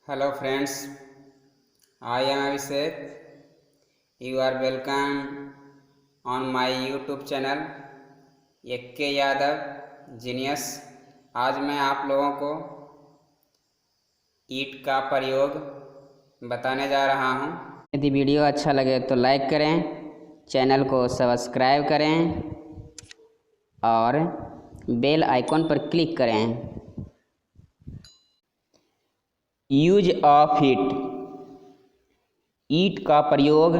Hello friends, I am Abhishek. You are welcome on my YouTube channel AK Yadav genius. आज मैं आप लोगों को ईट का प्रयोग बताने जा रहा हूँ। यदि वीडियो अच्छा लगे तो लाइक करें, चैनल को सब्सक्राइब करें और बेल आइकॉन पर क्लिक करें। यूज ऑफ ईट का प्रयोग।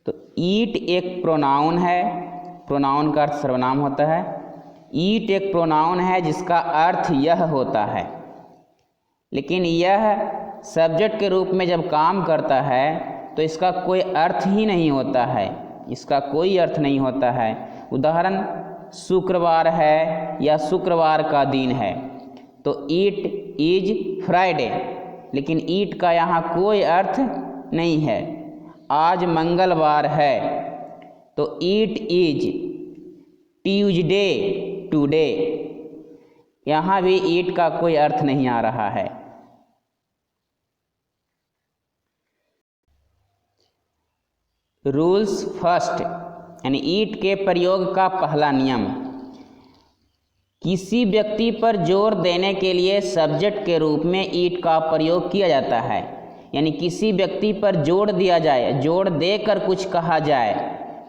तो ईट एक प्रोनाउन है, प्रोनाउन का अर्थ सर्वनाम होता है। ईट एक प्रोनाउन है जिसका अर्थ यह होता है, लेकिन यह सब्जेक्ट के रूप में जब काम करता है तो इसका कोई अर्थ ही नहीं होता है, इसका कोई अर्थ नहीं होता है। उदाहरण, शुक्रवार है या शुक्रवार का दिन है तो ईट इज फ्राइडे, लेकिन ईट का यहाँ कोई अर्थ नहीं है। आज मंगलवार है तो ईट इज ट्यूसडे टुडे, यहाँ भी ईट का कोई अर्थ नहीं आ रहा है। रूल्स फर्स्ट, यानी ईट के प्रयोग का पहला नियम। किसी व्यक्ति पर जोर देने के लिए सब्जेक्ट के रूप में ईट का प्रयोग किया जाता है, यानी किसी व्यक्ति पर जोर दिया जाए, जोर देकर कुछ कहा जाए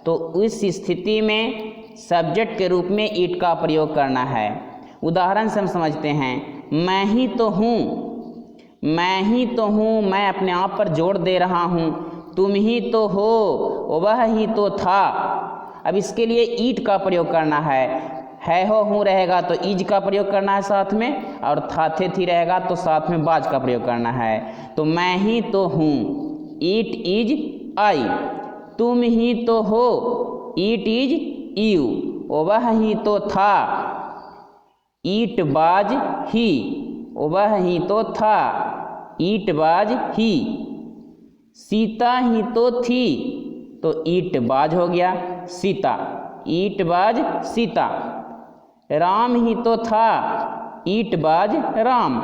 तो उस स्थिति में सब्जेक्ट के रूप में ईट का प्रयोग करना है। उदाहरण से हम समझते हैं, मैं ही तो हूँ, मैं ही तो हूँ, मैं अपने आप पर जोर दे रहा हूँ। तुम ही तो हो, वह ही तो था। अब इसके लिए ईट का प्रयोग करना है हो हूँ रहेगा तो इज का प्रयोग करना है साथ में, और था थे थी रहेगा तो साथ में बाज का प्रयोग करना है। तो मैं ही तो हूँ, ईट इज आई। तुम ही तो हो, ईट इज यू। वह ही तो था, ईट बाज ही। वह ही तो था, ईट बाज ही। सीता ही तो थी तो ईट बाज हो गया सीता, ईट बाज सीता। राम ही तो था, ईट बाज राम।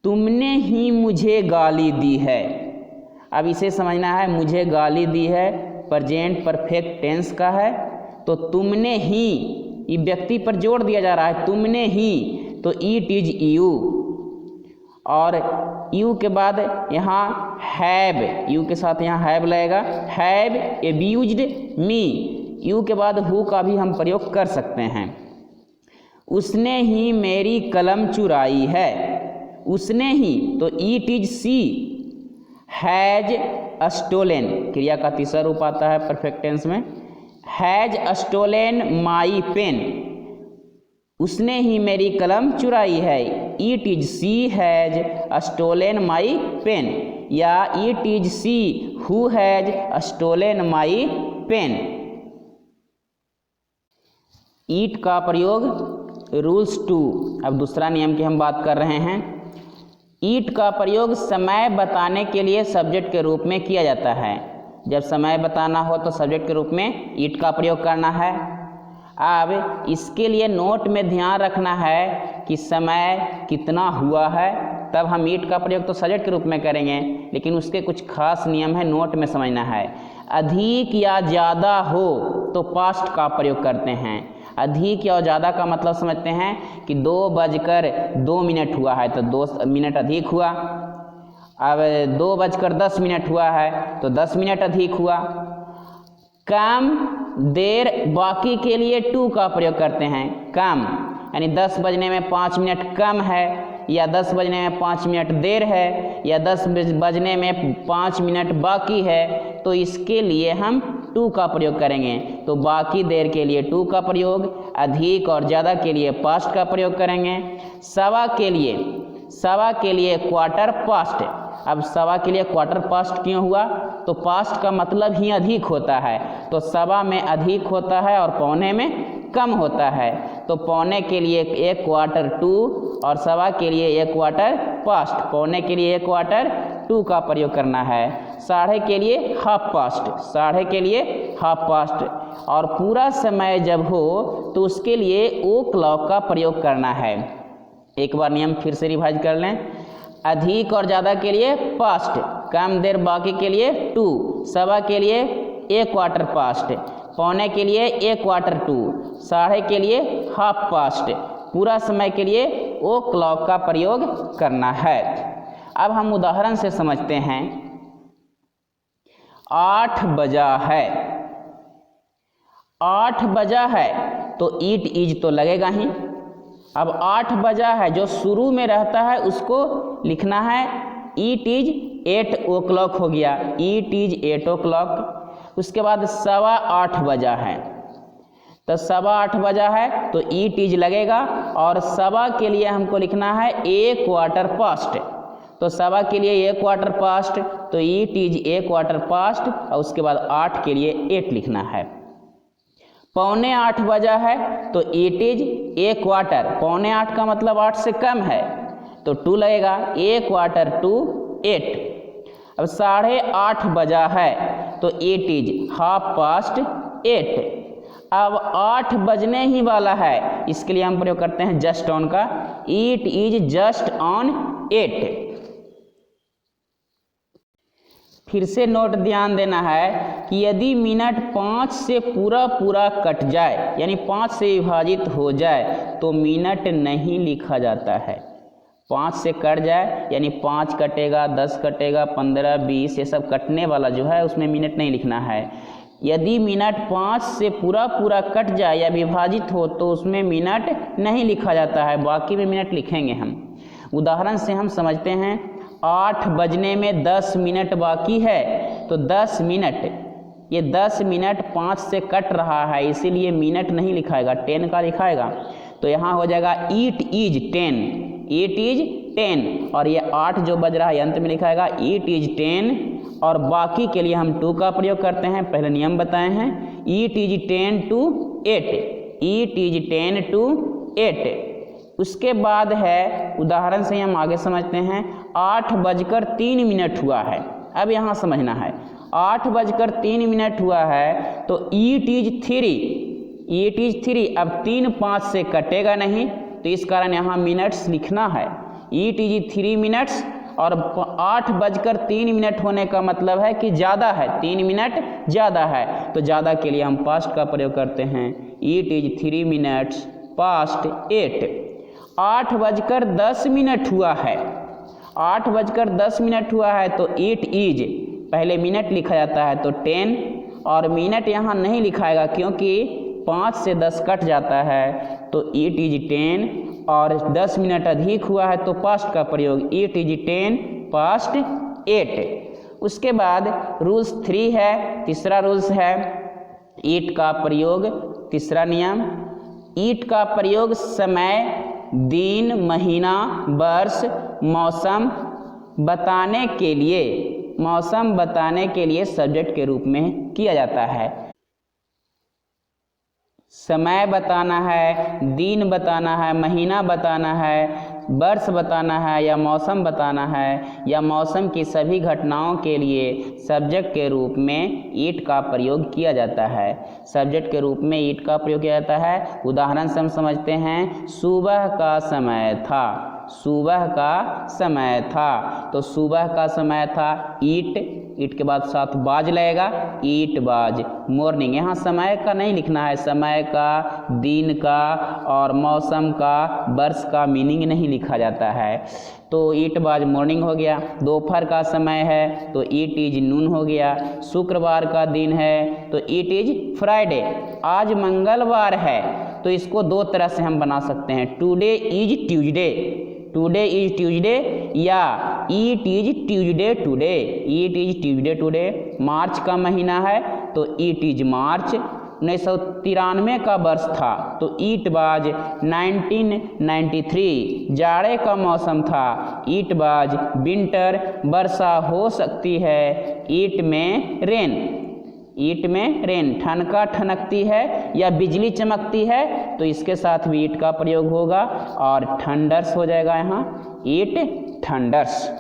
तुमने ही मुझे गाली दी है। अब इसे समझना है, मुझे गाली दी है प्रेजेंट परफेक्ट टेंस का है, तो तुमने ही, ये व्यक्ति पर जोर दिया जा रहा है, तुमने ही, तो ईट इज यू। और यू के बाद यहाँ हैव, यू के साथ यहाँ हैव लगेगा, हैव एब्यूज्ड मी। यू के बाद हु का भी हम प्रयोग कर सकते हैं। उसने ही मेरी कलम चुराई है, उसने ही, तो it is she. Has stolen, क्रिया का तीसरा रूप आता है परफेक्ट टेंस में, हैज स्टोलन माई पेन। उसने ही मेरी कलम चुराई है, it is she has stolen my pen, या it is she who has stolen my pen. It का प्रयोग रूल्स 2। अब दूसरा नियम की हम बात कर रहे हैं। ईट का प्रयोग समय बताने के लिए सब्जेक्ट के रूप में किया जाता है। जब समय बताना हो तो सब्जेक्ट के रूप में ईट का प्रयोग करना है। अब इसके लिए नोट में ध्यान रखना है कि समय कितना हुआ है, तब हम ईट का प्रयोग तो सब्जेक्ट के रूप में करेंगे, लेकिन उसके कुछ खास नियम है, नोट में समझना है। अधिक या ज़्यादा हो तो पास्ट का प्रयोग करते हैं। अधिक या ज़्यादा का मतलब समझते हैं कि 2:02 हुआ है तो 2 मिनट अधिक हुआ। अब 2:10 हुआ है तो 10 मिनट अधिक हुआ। कम देर बाकी के लिए टू का प्रयोग करते हैं। कम यानी 10 बजने में 5 मिनट कम है, या 10 बजने में 5 मिनट देर है, या 10 बजने में 5 मिनट बाकी है, तो इसके लिए हम टू का प्रयोग करेंगे। तो बाकी देर के लिए टू का प्रयोग, अधिक और ज़्यादा के लिए पास्ट का प्रयोग करेंगे। सवा के लिए क्वार्टर पास्ट। अब सवा के लिए क्वार्टर पास्ट क्यों हुआ? तो पास्ट का मतलब ही अधिक होता है, तो सवा में अधिक होता है और पौने में कम होता है। तो पौने के लिए 1 क्वार्टर टू और सवा के लिए 1 क्वार्टर पास्ट। पौने के लिए 1 क्वार्टर टू का प्रयोग करना है। साढ़े के लिए हाफ पास्ट, साढ़े के लिए हाफ पास्ट। और पूरा समय जब हो तो उसके लिए ओ क्लॉक का प्रयोग करना है। एक बार नियम फिर से रिवाइज कर लें। अधिक और ज़्यादा के लिए पास्ट, कम देर बाकी के लिए टू, सवा के लिए एक क्वार्टर पास्ट, पौने के लिए एक क्वार्टर टू, साढ़े के लिए हाफ पास्ट, पूरा समय के लिए ओ क्लॉक का प्रयोग करना है। अब हम उदाहरण से समझते हैं। 8 बजा है, 8 बजा है तो ईट इज तो लगेगा ही। अब 8 बजा है जो शुरू में रहता है उसको लिखना है ईट इज 8 o'clock हो गया, ईट इज 8 o'clock। उसके बाद 8:15 बजा है तो 8:15 बजा है तो ईट इज लगेगा, और सवा के लिए हमको लिखना है एक क्वार्टर पास्ट, तो सवा के लिए एक क्वार्टर पास्ट तो ईट इज एक क्वार्टर पास्ट, और उसके बाद 8 के लिए 8 लिखना है। 7:45 बजा है तो इट इज एक क्वार्टर, 7:45 का मतलब 8 से कम है तो 2 लगेगा, एक क्वार्टर टू 8। अब 8:30 बजा है तो इट इज हाफ पास्ट 8। अब 8 बजने ही वाला है, इसके लिए हम प्रयोग करते हैं जस्ट ऑन का, इट इज जस्ट ऑन 8। फिर से नोट ध्यान देना है कि यदि मिनट 5 से पूरा कट जाए यानी 5 से विभाजित हो जाए तो मिनट नहीं लिखा जाता है। 5 से कट जाए यानी 5 कटेगा, 10 कटेगा, 15, 20 ये सब कटने वाला जो है उसमें मिनट नहीं लिखना है। यदि मिनट 5 से पूरा कट जाए या विभाजित हो तो उसमें मिनट नहीं लिखा जाता है, बाकी में मिनट लिखेंगे हम। उदाहरण से हम समझते हैं। 8 बजने में 10 मिनट बाकी है तो 10 मिनट, ये 10 मिनट 5 से कट रहा है इसीलिए मिनट नहीं लिखाएगा, 10 का लिखाएगा। तो यहाँ हो जाएगा ईट इज 10, ईट इज 10, और ये 8 जो बज रहा है अंत में लिखाएगा ईट इज 10, और बाकी के लिए हम 2 का प्रयोग करते हैं, पहले नियम बताए हैं। Eat is 10 to 8, eat is 10 to 8। उसके बाद है, उदाहरण से हम आगे समझते हैं। 8:03 हुआ है, अब यहाँ समझना है। 8:03 हुआ है तो ईट इज 3, ईट इज 3। अब 3 5 से कटेगा नहीं तो इस कारण यहाँ मिनट्स लिखना है, ईट इज 3 मिनट्स, और 8:03 होने का मतलब है कि ज़्यादा है, 3 मिनट ज़्यादा है, तो ज़्यादा के लिए हम पास्ट का प्रयोग करते हैं, ईट इज 3 मिनट्स पास्ट 8। 8:10 हुआ है, 8:10 हुआ है तो इट इज, पहले मिनट लिखा जाता है तो 10, और मिनट यहाँ नहीं लिखाएगा क्योंकि 5 से 10 कट जाता है तो इट इज 10, और 10 मिनट अधिक हुआ है तो पास्ट का प्रयोग, इट इज 10 पास्ट 8। उसके बाद रूल्स 3 है, तीसरा रूल्स है ईट का प्रयोग। तीसरा नियम, ईट का प्रयोग समय, दिन, महीना, वर्ष, मौसम बताने के लिए, मौसम बताने के लिए सब्जेक्ट के रूप में किया जाता है। समय बताना है, दिन बताना है, महीना बताना है, वर्ष बताना है, या मौसम बताना है, या मौसम की सभी घटनाओं के लिए सब्जेक्ट के रूप में ईट का प्रयोग किया जाता है। सब्जेक्ट के रूप में ईट का प्रयोग किया जाता है। उदाहरण से हम समझते हैं। सुबह का समय था, सुबह का समय था, तो सुबह का समय था ईट, ईट के बाद साथ बाज लगेगा, ईट बाज मॉर्निंग। यहाँ समय का नहीं लिखना है, समय का, दिन का और मौसम का, वर्ष का मीनिंग नहीं लिखा जाता है। तो ईट बाज मॉर्निंग हो गया। दोपहर का समय है तो ईट इज नून हो गया। शुक्रवार का दिन है तो ईट इज फ्राइडे। आज मंगलवार है तो इसको 2 तरह से हम बना सकते हैं, today is Tuesday, today is Tuesday, या it is Tuesday today, it is Tuesday today. March का महीना है तो ईट इज मार्च। 1993 का वर्ष था तो ईट बाज 1993। जाड़े का मौसम था, ईट बाज विंटर। वर्षा हो सकती है, ईट में रेन, ईट में रेन। ठनका ठनकती है या बिजली चमकती है तो इसके साथ भी ईट का प्रयोग होगा और थंडर्स हो जाएगा यहाँ, ईट थंडर्स।